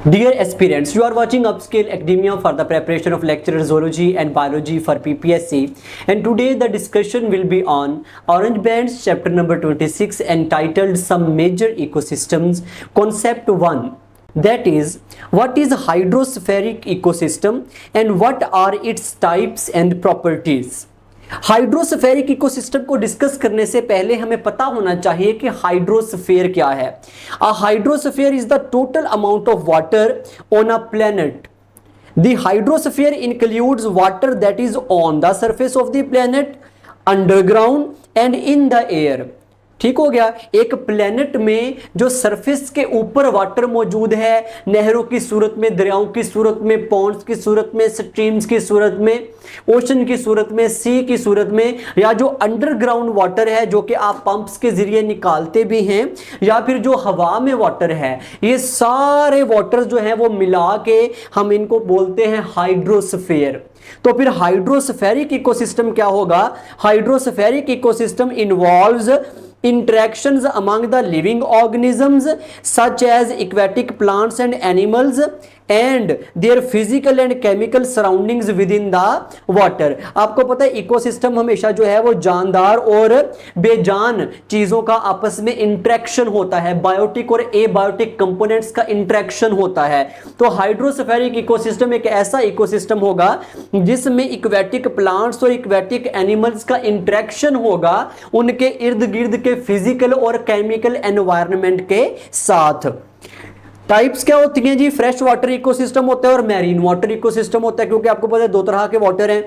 Dear aspirants, you are watching Upscale Academia for the preparation of lecturer zoology and biology for PPSC, and today the discussion will be on Orange Bands chapter number 26 entitled Some Major Ecosystems, Concept 1. That is, what is hydrospheric ecosystem and what are its types and properties? Hydrospheric ecosystem को discuss करने से पहले हमें पता होना चाहिए कि hydrosphere क्या है। A hydrosphere is the total amount of water on a planet. The hydrosphere includes water that is on the surface of the planet, underground and in the air. ठीक हो गया। एक प्लेनेट में जो सरफेस के ऊपर वाटर मौजूद है, नहरों की सूरत में, दरियाओं की सूरत में, पॉन्ड्स की सूरत में, स्ट्रीम्स की सूरत में, ओशन की सूरत में, सी की सूरत में, या जो अंडरग्राउंड वाटर है जो कि आप पंप्स के जरिए निकालते भी हैं, या फिर जो हवा में वाटर है, ये सारे वाटर जो है वो मिला के हम इनको बोलते हैं हाइड्रोस्फीयर। तो फिर हाइड्रोस्फेरिक इकोसिस्टम क्या होगा? Hydrospheric ecosystem involves interactions among the living organisms such as aquatic plants and animals and their physical and chemical surroundings within the water। आपको पता है इकोसिस्टम हमेशा जो है वो जानदार और बेजान चीजों का आपस में इंटरेक्शन होता है, बायोटिक और एबायोटिक कंपोनेंट्स का इंटरेक्शन होता है। तो हाइड्रोस्फेरिक इकोसिस्टम एक ऐसा इकोसिस्टम होगा जिसमें इक्वेटिक प्लांट्स और इक्वेटिक एनिमल्स का इंटरेक्शन होगा उनके इर्द गिर्द के फिजिकल और केमिकल एनवायरनमेंट के साथ। टाइप्स क्या होती हैं जी? फ्रेश वाटर इकोसिस्टम होता है और मैरीन वाटर इकोसिस्टम होता है, क्योंकि आपको पता है दो तरह के वाटर हैं।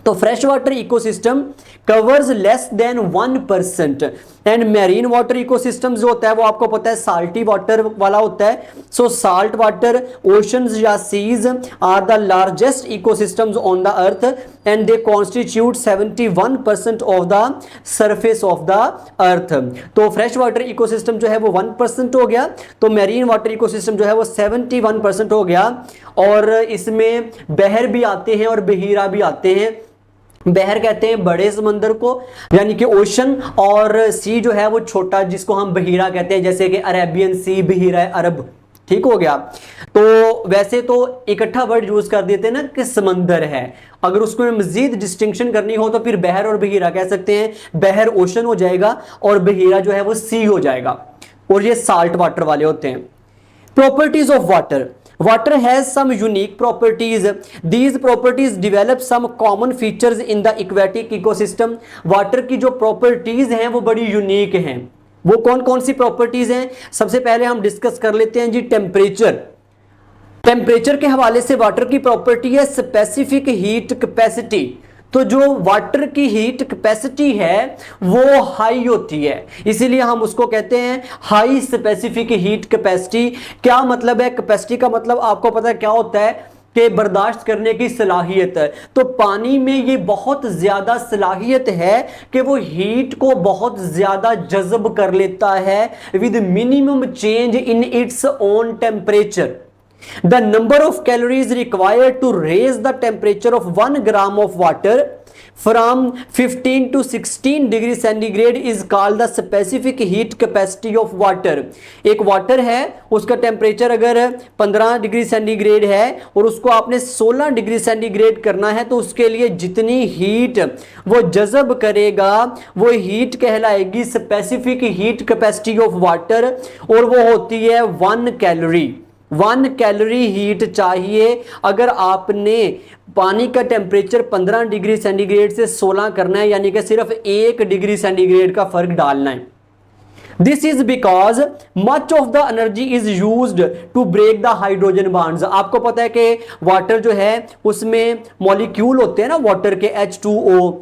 तो fresh water ecosystem covers less than 1% and marine water ecosystem जो होता है वो आपको पता है साल्टी वाटर वाला होता है। सो साल्ट वाटर ओशंस या seas are the largest ecosystems on the earth and they constitute 71% of the surface of the earth. तो फ्रेश वाटर इकोसिस्टम जो है वो 1% हो गया, तो मैरीन वाटर इकोसिस्टम जो है वो 71% हो गया। और इसमें बहर भी आते हैं और बहीरा भी आते हैं। बहर कहते हैं बड़े समंदर को, यानी कि ओशन, और सी जो है वो छोटा जिसको हम बहीरा कहते हैं, जैसे कि अरेबियन सी, बहीरा अरब। ठीक हो गया। तो वैसे तो इकट्ठा वर्ड यूज कर देते हैं ना कि समंदर है, अगर उसको मजीद डिस्टिंक्शन करनी हो तो फिर बहर और बहीरा कह सकते हैं। बहर ओशन हो जाएगा और बहीरा जो है वो सी हो जाएगा, और ये साल्ट वाटर वाले होते हैं। Properties of water. Water has some unique properties. These properties develop some common features in the aquatic ecosystem. Water की जो प्रॉपर्टीज हैं वो बड़ी यूनिक हैं। वो कौन कौन सी प्रॉपर्टीज हैं? सबसे पहले हम डिस्कस कर लेते हैं जी टेम्परेचर। टेम्परेचर के हवाले से वाटर की प्रॉपर्टी है स्पेसिफिक हीट कैपेसिटी। तो जो वाटर की हीट कैपेसिटी है वो हाई होती है, इसीलिए हम उसको कहते हैं हाई स्पेसिफिक हीट कैपेसिटी। क्या मतलब है? कैपेसिटी का मतलब आपको पता है क्या होता है कि बर्दाश्त करने की सलाहियत है। तो पानी में ये बहुत ज्यादा सलाहियत है कि वो हीट को बहुत ज्यादा जज़ब कर लेता है with minimum change in its own temperature. The number of calories required to raise the temperature of 1 gram of water from 15 to 16 degree centigrade is called the specific heat capacity of water। एक water है, उसका temperature अगर 15 degree centigrade है और उसको आपने 16 degree centigrade करना है तो उसके लिए जितनी हीट वो जज़ब करेगा वो हीट कहलाएगी specific heat capacity of water, और वो होती है 1 कैलोरी। 1 कैलोरी हीट चाहिए अगर आपने पानी का टेम्परेचर 15 डिग्री सेंटीग्रेड से 16 करना है, यानी कि सिर्फ 1 डिग्री सेंटीग्रेड का फर्क डालना है। This is because much of the energy is used to break the hydrogen bonds. आपको पता है कि वाटर जो है उसमें मॉलिक्यूल होते हैं ना वाटर के, H2O,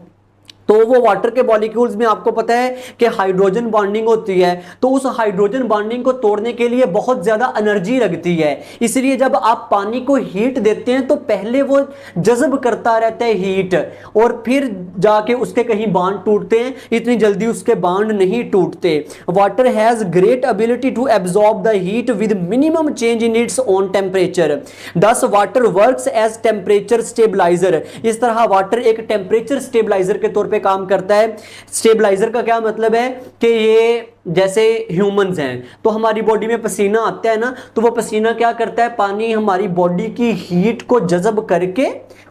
तो वो वाटर के मॉलिक्यूल्स में आपको पता है कि हाइड्रोजन बॉन्डिंग होती है। तो उस हाइड्रोजन बॉन्डिंग को तोड़ने के लिए बहुत ज्यादा एनर्जी लगती है, इसलिए जब आप पानी को हीट देते हैं तो पहले वो जज़ब करता रहता है हीट, और फिर जाके उसके कहीं बांध टूटते हैं, इतनी जल्दी उसके बांध नहीं टूटते। Water has great ability to absorb the heat with minimum change in its own temperature. Thus water works as temperature stabiliser. इस तरह वाटर एक टेम्परेचर स्टेबलाइजर के तौर पे काम करता है। स्टेबलाइजर का क्या मतलब है कि ये जैसे ह्यूमंस हैं तो हमारी बॉडी में पसीना आता है ना, तो वो पसीना क्या करता है, पानी हमारी बॉडी की हीट को जज़ब करके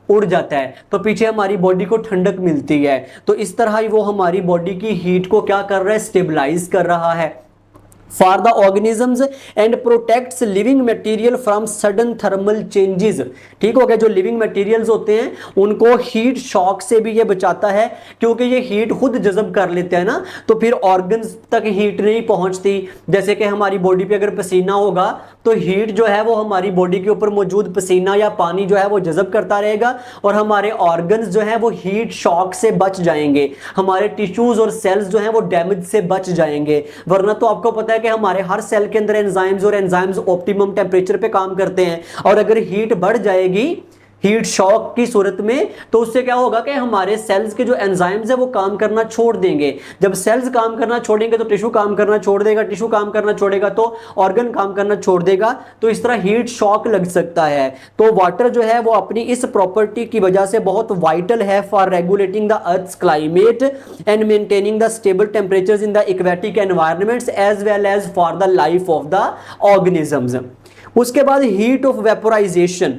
उड़ जाता है, तो पीछे हमारी बॉडी को ठंडक मिलती है। तो इस तरह ही वो हमारी बॉडी की हीट को क्या कर रहा है, स्टेबलाइज कर रहा है। For the organisms and protects living material from sudden thermal changes। ठीक हो गया, जो लिविंग मटेरियल्स होते हैं उनको हीट शॉक से भी ये बचाता है, क्योंकि ये हीट खुद जज़ब कर लेते हैं ना, तो फिर ऑर्गन्स तक हीट नहीं पहुंचती। जैसे कि हमारी बॉडी पे अगर पसीना होगा तो हीट जो है वो हमारी बॉडी के ऊपर मौजूद पसीना या पानी जो है वो जज़ब करता रहेगा और हमारे ऑर्गन्स जो है वो हीट शॉक से बच जाएंगे, हमारे टिश्यूज और सेल्स जो है वो डैमेज से बच जाएंगे। वरना तो आपको पता है कि हमारे हर सेल के अंदर एंजाइम्स और एंजाइम्स ऑप्टिमम टेम्परेचर पे काम करते हैं, और अगर हीट बढ़ जाएगी हीट शॉक की सूरत में तो उससे क्या होगा कि हमारे सेल्स के जो एंजाइम्स है वो काम करना छोड़ देंगे। जब सेल्स काम करना छोड़ेंगे तो टिश्यू काम करना छोड़ देगा, टिश्यू काम करना छोड़ेगा तो ऑर्गन काम करना छोड़ देगा, तो इस तरह हीट शॉक लग सकता है। तो वाटर जो है वो अपनी इस प्रॉपर्टी की वजह से बहुत वाइटल है for regulating the earth's climate and maintaining the stable temperatures in the aquatic environments as well as for the life of the organisms. उसके बाद heat of vaporization.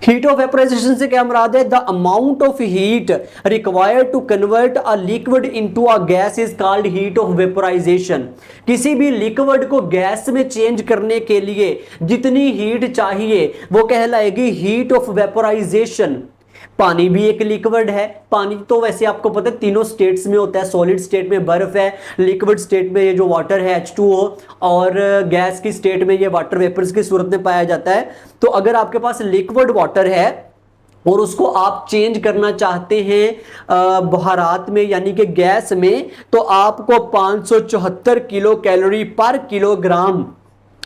Heat of vaporization से क्या मुराद है, the amount of heat required to convert a liquid into a gas is called heat of vaporization. किसी भी liquid को gas में चेंज करने के लिए जितनी हीट चाहिए वो कहलाएगी हीट ऑफ वेपोराइजेशन। पानी भी एक लिक्विड है, पानी तो वैसे आपको पता है तीनों स्टेट्स में होता है, सॉलिड स्टेट में बर्फ है, लिक्विड स्टेट में ये जो वाटर है H2O, और गैस की स्टेट में ये वाटर वेपर्स की सूरत में पाया जाता है। तो अगर आपके पास लिक्विड वाटर है और उसको आप चेंज करना चाहते हैं बहारात में यानी कि गैस में, तो आपको 574 किलो कैलोरी पर किलोग्राम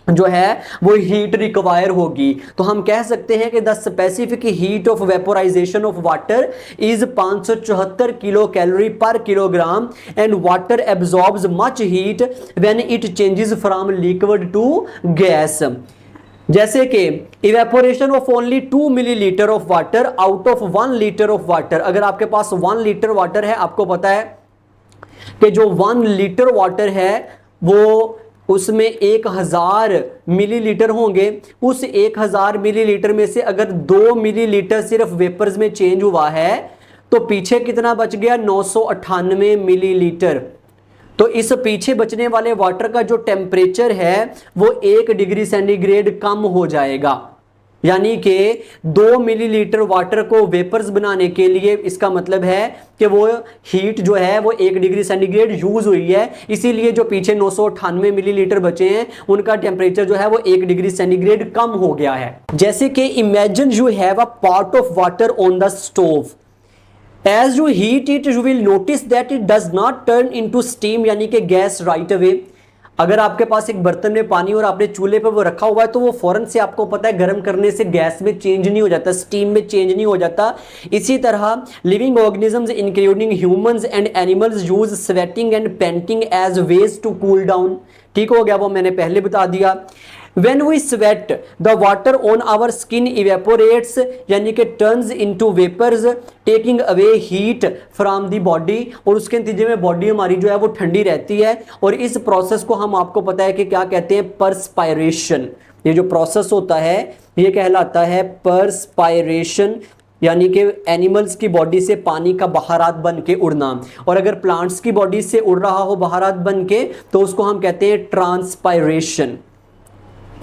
जो है वो हीट रिक्वायर होगी। तो हम कह सकते हैं कि the specific heat of vaporisation of water is 574 kilo calorie per kilogram and water absorbs much heat when it changes from liquid to gas. जैसे कि evaporation of only 2 millilitre of water out of 1 litre of water. अगर आपके पास 1 litre water है, आपको पता है कि जो 1 लीटर वाटर है वो उसमें 1000 मिलीलीटर होंगे। उस 1000 मिलीलीटर में से अगर 2 मिलीलीटर सिर्फ वेपर्स में चेंज हुआ है तो पीछे कितना बच गया, 998 मिलीलीटर। तो इस पीछे बचने वाले वाटर का जो टेम्परेचर है वो 1 डिग्री सेंटीग्रेड कम हो जाएगा। यानी कि 2 मिलीलीटर वाटर को वेपर्स बनाने के लिए इसका मतलब है कि वो हीट जो है वो 1 डिग्री सेंटीग्रेड यूज हुई है, इसीलिए जो पीछे 998 मिलीलीटर बचे हैं उनका टेम्परेचर जो है वो 1 डिग्री सेंटीग्रेड कम हो गया है। जैसे कि imagine you have a pot of water on the stove, as you heat it you will notice that it does not turn into steam यानी कि गैस राइट अवे। अगर आपके पास एक बर्तन में पानी और आपने चूल्हे पर वो रखा हुआ है तो वो फौरन से आपको पता है गर्म करने से गैस में चेंज नहीं हो जाता, स्टीम में चेंज नहीं हो जाता। इसी तरह living organisms including humans and animals use sweating and panting as ways to cool down. ठीक हो गया, वो मैंने पहले बता दिया। When we sweat, the water on our skin evaporates यानी कि turns into vapors, taking away heat from the body, और उसके नतीजे में बॉडी हमारी जो है वो ठंडी रहती है। और इस प्रोसेस को हम आपको पता है कि क्या कहते हैं, परस्पायरेशन। ये जो प्रोसेस होता है ये कहलाता है परस्पायरेशन, यानी कि एनिमल्स की बॉडी से पानी का बहारात बन के उड़ना। और अगर प्लांट्स की बॉडी से उड़ रहा हो बहारात बन के तो उसको हम कहते हैं ट्रांसपायरेशन।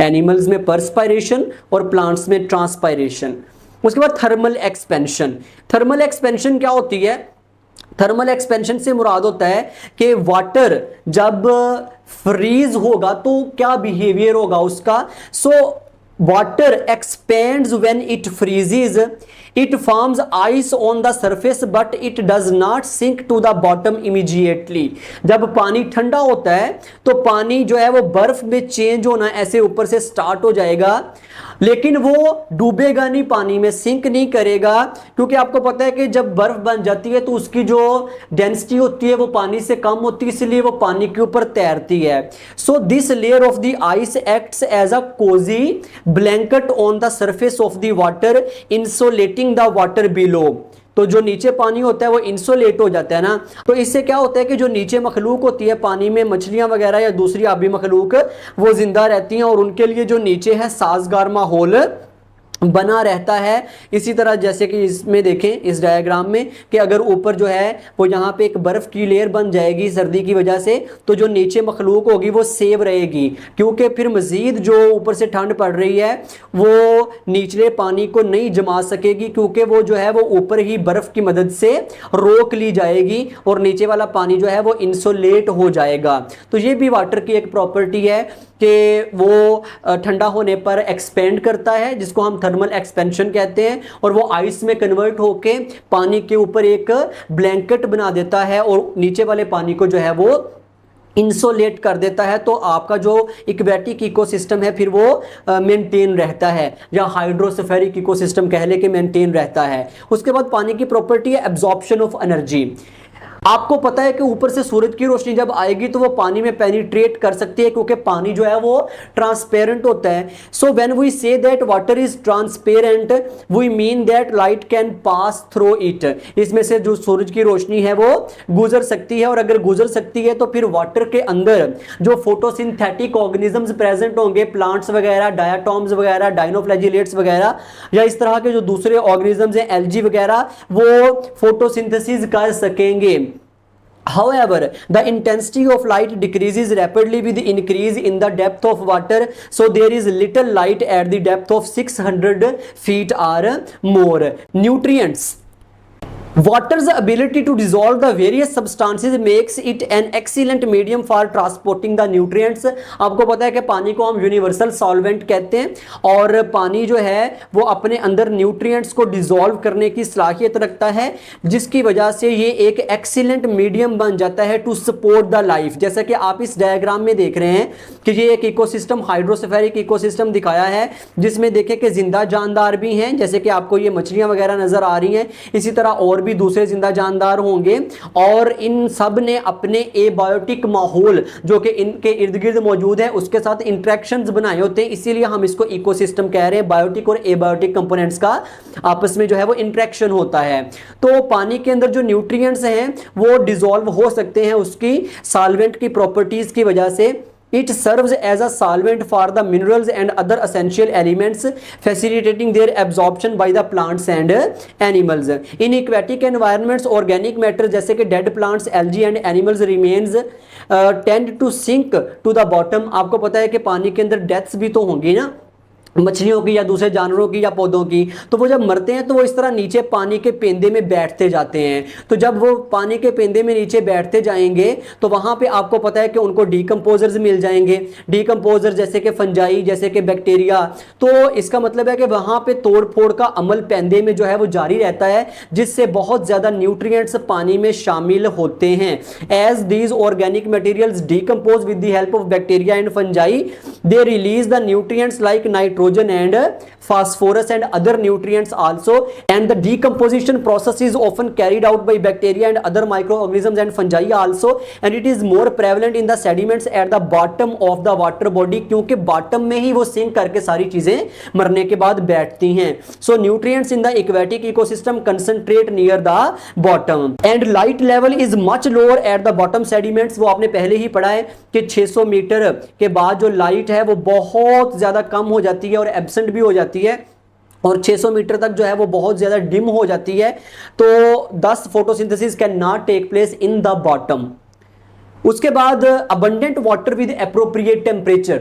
एनिमल्स में परस्पायरेशन और प्लांट्स में ट्रांसपायरेशन। उसके बाद थर्मल एक्सपेंशन। थर्मल एक्सपेंशन क्या होती है, थर्मल एक्सपेंशन से मुराद होता है कि वाटर जब फ्रीज होगा तो क्या बिहेवियर होगा उसका। सो water expands when it freezes, it forms ice on the surface but it does not sink to the bottom immediately। जब पानी ठंडा होता है तो पानी जो है वो बर्फ में चेंज होना ऐसे ऊपर से स्टार्ट हो जाएगा, लेकिन वो डूबेगा नहीं, पानी में सिंक नहीं करेगा, क्योंकि आपको पता है कि जब बर्फ बन जाती है तो उसकी जो डेंसिटी होती है वो पानी से कम होती है, इसलिए वो पानी के ऊपर तैरती है। So this layer of the ice acts as a cosy blanket on the surface of the water insulating the water below। तो जो नीचे पानी होता है वो इंसोलेट हो जाता है ना। तो इससे क्या होता है कि जो नीचे मखलूक होती है पानी में, मछलियां वगैरह या दूसरी आबी मखलूक, वो जिंदा रहती हैं और उनके लिए जो नीचे है साजगार माहौल बना रहता है। इसी तरह जैसे कि इसमें देखें इस डायग्राम में कि अगर ऊपर जो है वो यहाँ पे एक बर्फ़ की लेयर बन जाएगी सर्दी की वजह से, तो जो नीचे मखलूक होगी वो सेव रहेगी, क्योंकि फिर मज़ीद जो ऊपर से ठंड पड़ रही है वो निचले पानी को नहीं जमा सकेगी, क्योंकि वो जो है वो ऊपर ही बर्फ़ की मदद से रोक ली जाएगी और नीचे वाला पानी जो है वो इंसुलेट हो जाएगा। तो ये भी वाटर की एक प्रॉपर्टी है कि वो ठंडा होने पर एक्सपेंड करता है, जिसको हम थर्मल एक्सपेंशन कहते हैं, और वो आइस में कन्वर्ट होके पानी के ऊपर एक ब्लैंकेट बना देता है और नीचे वाले पानी को जो है वो इंसोलेट कर देता है। तो आपका जो एक्वेटिक इकोसिस्टम है फिर वो मेंटेन रहता है, या हाइड्रोस्फेरिक इकोसिस्टम कह ले के मेंटेन रहता है। उसके बाद पानी की प्रॉपर्टी है एब्जॉर्प्शन ऑफ एनर्जी। आपको पता है कि ऊपर से सूरज की रोशनी जब आएगी तो वो पानी में पेनिट्रेट कर सकती है, क्योंकि पानी जो है वो ट्रांसपेरेंट होता है। So when we say that water is transparent, we mean that light can pass through it. इसमें से जो सूरज की रोशनी है वो गुजर सकती है, और अगर गुजर सकती है तो फिर वाटर के अंदर जो फोटोसिंथेटिक ऑर्गेनिजम्स प्रेजेंट होंगे, प्लांट्स वगैरह, डायाटॉम्स वगैरह, डायनोफ्लैजिलेट्स वगैरह, या इस तरह के जो दूसरे ऑर्गेनिजम्स हैं, एल्गी वगैरह, वो फोटोसिंथेसिस कर सकेंगे। However, the intensity of light decreases rapidly with increase in the depth of water, so there is little light at the depth of 600 feet or more. Nutrients. Water's ability to dissolve the various substances makes it an excellent medium for transporting the nutrients. आपको पता है कि पानी को हम universal solvent कहते हैं, और पानी जो है वो अपने अंदर न्यूट्रिएंट्स को डिसॉल्व करने की सलाहियत रखता है, जिसकी वजह से ये एक एक्सीलेंट मीडियम बन जाता है टू सपोर्ट द लाइफ। जैसा कि आप इस डायग्राम में देख रहे हैं कि ये एक इकोसिस्टम, हाइड्रोस्फेरिक इकोसिस्टम दिखाया है, जिसमें देखें कि जिंदा जानदार भी हैं, जैसे कि आपको ये मछलियां वगैरह नजर आ रही हैं, इसी तरह और भी दूसरे जिंदा जानदार होंगे, और इन सब ने अपने एबायोटिक माहौल जो कि इनके इर्द गिर्द मौजूद है उसके साथ इंटरेक्शंस बनाए होते हैं, इसीलिए हम इसको इकोसिस्टम कह रहे हैं। बायोटिक और एबायोटिक कंपोनेंट्स का आपस में जो है वो इंटरेक्शन होता है। तो पानी के अंदर जो न्यूट्रिएंट्स हैं वो डिसॉल्व हो सकते हैं उसकी सॉल्वेंट की प्रॉपर्टीज की वजह से। It serves as a solvent for the minerals and other essential elements, facilitating their absorption by the plants and animals. In aquatic environments, organic matter जैसे कि dead plants, algae and animals remains tend to sink to the bottom. आपको पता है कि पानी के अंदर deaths भी तो होंगी ना, मछलियों की या दूसरे जानवरों की या पौधों की, तो वो जब मरते हैं तो वो इस तरह नीचे पानी के पेंदे में बैठते जाते हैं। तो जब वो पानी के पेंदे में नीचे बैठते जाएंगे तो वहाँ पे आपको पता है कि उनको डीकम्पोजर्स मिल जाएंगे, डीकम्पोजर जैसे कि फंजाई, जैसे कि बैक्टीरिया। तो इसका मतलब है कि वहाँ पे तोड़ फोड़ का अमल पेंदे में जो है वो जारी रहता है, जिससे बहुत ज़्यादा न्यूट्रिएंट्स पानी में शामिल होते हैं। As these organic materials decompose with the help of bacteria and fungi, they release the nutrients like nitrogen and phosphorus and other nutrients also, and the decomposition process is often carried out by bacteria and other microorganisms and fungi also, and it is more prevalent in the sediments at the bottom of the water body, क्योंकि bottom में ही वो sink करके सारी चीजें मरने के बाद बैठती हैं। So nutrients in the aquatic ecosystem concentrate near the bottom and light level is much lower at the bottom sediments। वो आपने पहले ही पढ़ा है कि 600 मीटर के बाद जो लाइट है वो बहुत ज्यादा कम हो जाती है और एब्सेंट भी हो जाती है, और 600 मीटर तक जो है वो बहुत ज्यादा डिम हो जाती है। तो thus photosynthesis can not take place in the bottom. उसके बाद abundant water with appropriate temperature.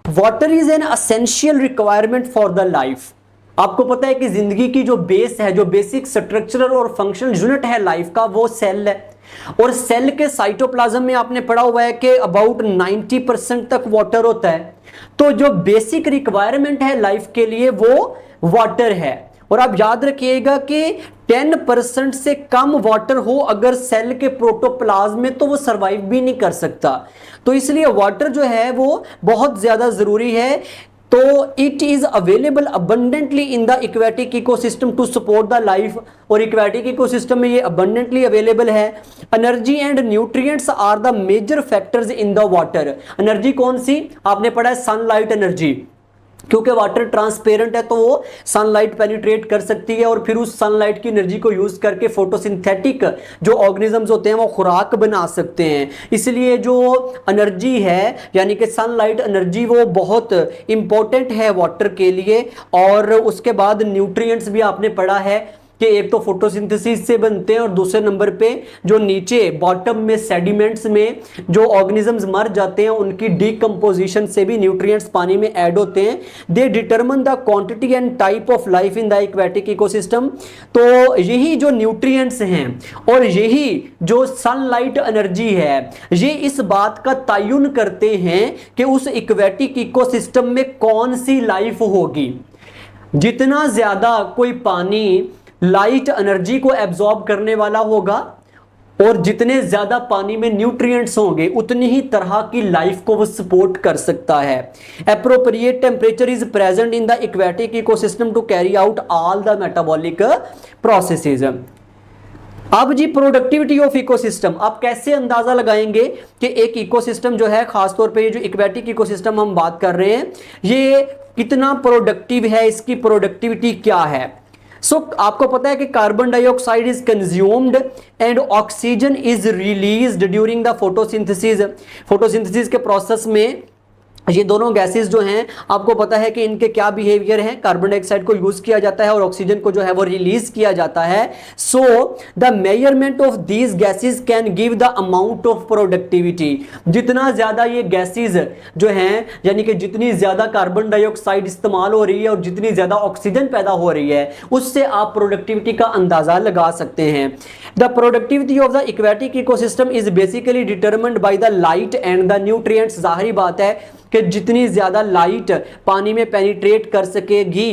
Water is an essential requirement for the life. आपको पता है कि जिंदगी की जो बेस है, जो बेसिक स्ट्रक्चरल और फंक्शनल यूनिट है लाइफ का, वो सेल है, और सेल के साइटोप्लाज्म में आपने पढ़ा हुआ है कि अबाउट 90% तक वाटर होता है। तो जो बेसिक रिक्वायरमेंट है लाइफ के लिए वो वाटर है, और आप याद रखिएगा कि 10% से कम वाटर हो अगर सेल के प्रोटोप्लाज्म में तो वो सरवाइव भी नहीं कर सकता। तो इसलिए वाटर जो है वो बहुत ज्यादा जरूरी है। तो it is available abundantly in the aquatic ecosystem to support the life, और एक्वेटिक इकोसिस्टम में ये अबंडेंटली अवेलेबल है। Energy and nutrients are the major factors in the water. Energy कौन सी? आपने पढ़ा है सनलाइट एनर्जी, क्योंकि वाटर ट्रांसपेरेंट है तो वो सनलाइट पेनिट्रेट कर सकती है और फिर उस सनलाइट की एनर्जी को यूज करके फोटोसिंथेटिक जो ऑर्गेनिजम्स होते हैं वो खुराक बना सकते हैं। इसलिए जो एनर्जी है यानी कि सनलाइट एनर्जी वो बहुत इंपॉर्टेंट है वाटर के लिए। और उसके बाद न्यूट्रिएंट्स भी आपने पढ़ा है कि एक तो फोटोसिंथेसिस से बनते हैं और दूसरे नंबर पे जो नीचे बॉटम में सेडिमेंट्स में जो ऑर्गेनिजम्स मर जाते हैं उनकी डीकंपोजिशन से भी न्यूट्रिएंट्स पानी में ऐड होते हैं। They determine the quantity and type of life in the aquatic ecosystem. तो यही जो न्यूट्रिएंट्स हैं और यही जो सनलाइट एनर्जी है ये इस बात का तयन करते हैं कि उस एक्वेटिक इकोसिस्टम में कौन सी लाइफ होगी। जितना ज्यादा कोई पानी लाइट एनर्जी को एब्जॉर्ब करने वाला होगा और जितने ज्यादा पानी में न्यूट्रिएंट्स होंगे उतनी ही तरह की लाइफ को वो सपोर्ट कर सकता है। Appropriate temperature is present in the aquatic ecosystem to carry out all the metabolic processes. अब जी प्रोडक्टिविटी ऑफ इकोसिस्टम, आप कैसे अंदाजा लगाएंगे कि एक इकोसिस्टम जो है, खासतौर पे ये जो एक्वेटिक इकोसिस्टम हम बात कर रहे हैं, ये कितना प्रोडक्टिव है, इसकी प्रोडक्टिविटी क्या है। आपको पता है कि carbon dioxide is consumed and oxygen is released during the photosynthesis. Photosynthesis के प्रोसेस में ये दोनों गैसेस जो हैं आपको पता है कि इनके क्या बिहेवियर है। कार्बन डाइऑक्साइड को यूज किया जाता है और ऑक्सीजन को जो है वो रिलीज किया जाता है। So the measurement of these gases can give the amount of productivity. जितना ज्यादा ये गैसेस जो हैं यानी कि जितनी ज्यादा कार्बन डाइऑक्साइड इस्तेमाल हो रही है और जितनी ज्यादा ऑक्सीजन पैदा हो रही है उससे आप प्रोडक्टिविटी का अंदाजा लगा सकते हैं। The productivity of the aquatic ecosystem is basically determined by the light and the nutrients. जाहिर बात है कि जितनी ज्यादा लाइट पानी में पेनिट्रेट कर सकेगी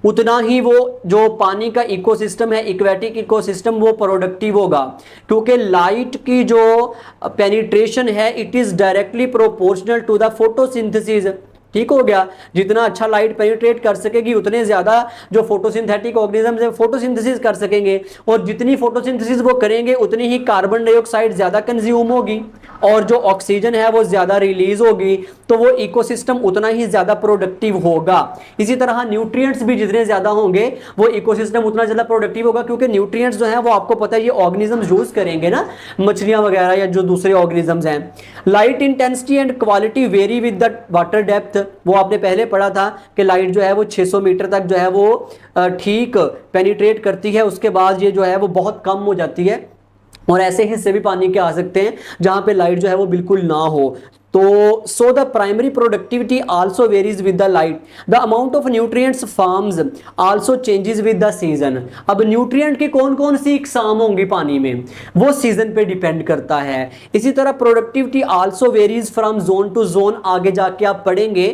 उतना ही वो जो पानी का इकोसिस्टम है, एक्वेटिक इकोसिस्टम, वो प्रोडक्टिव होगा। क्योंकि लाइट की जो पेनिट्रेशन है it is directly proportional to the photosynthesis. ठीक हो गया, जितना अच्छा लाइट पेनिट्रेट कर सकेगी उतने ज्यादा जो फोटोसिंथेटिक ऑर्गेनिजम्स है फोटोसिंथेसिस कर सकेंगे और जितनी फोटोसिंथेसिस वो करेंगे उतनी ही कार्बन डाइऑक्साइड ज्यादा कंज्यूम होगी और जो ऑक्सीजन है वो ज्यादा रिलीज होगी, तो वो इकोसिस्टम उतना ही ज्यादा प्रोडक्टिव होगा। इसी तरह न्यूट्रिएंट्स भी जितने ज्यादा होंगे वो इकोसिस्टम उतना ज्यादा प्रोडक्टिव होगा, क्योंकि न्यूट्रिएंट्स जो है वो आपको पता है ये ऑर्गेनिजम्स यूज करेंगे ना, मछलियां वगैरह या जो दूसरे ऑर्गेनिजम्स हैं। Light intensity and quality very with the water depth. वो आपने पहले पढ़ा था कि लाइट जो है वो 600 मीटर तक जो है वो ठीक पेनिट्रेट करती है, उसके बाद ये जो है वो बहुत कम हो जाती है और ऐसे हिस्से भी पानी के आ सकते हैं जहां पे लाइट जो है वो बिल्कुल ना हो। तो so the primary productivity also varies with the light. The amount of nutrients forms also changes with the season. अब न्यूट्रिएंट की कौन कौन सी इकसाम होंगी पानी में वो सीजन पे डिपेंड करता है। इसी तरह productivity also varies from zone to zone. आगे जाके आप पढ़ेंगे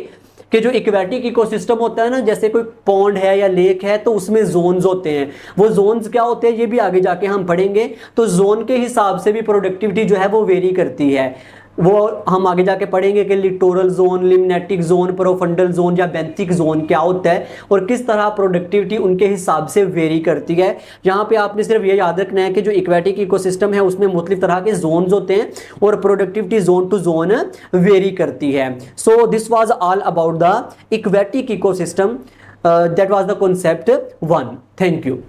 कि जो एक्वेटिक इकोसिस्टम होता है ना, जैसे कोई पॉन्ड है या लेक है तो उसमें जोन्स होते हैं। वो जोन्स क्या होते हैं ये भी आगे जाके हम पढ़ेंगे। तो जोन के हिसाब से भी प्रोडक्टिविटी जो है वो वेरी करती है। वो हम आगे जाके पढ़ेंगे कि littoral zone, limnetic zone, profundal zone या बेंथिक जोन क्या होता है और किस तरह प्रोडक्टिविटी उनके हिसाब से वेरी करती है। यहाँ पे आपने सिर्फ ये याद रखना है कि जो एक्वेटिक इकोसिस्टम है उसमें मुख्तलिफ तरह के जोन्स होते हैं और productivity zone to zone vary करती है। So this was all about the aquatic ecosystem. That was the concept 1। Thank you.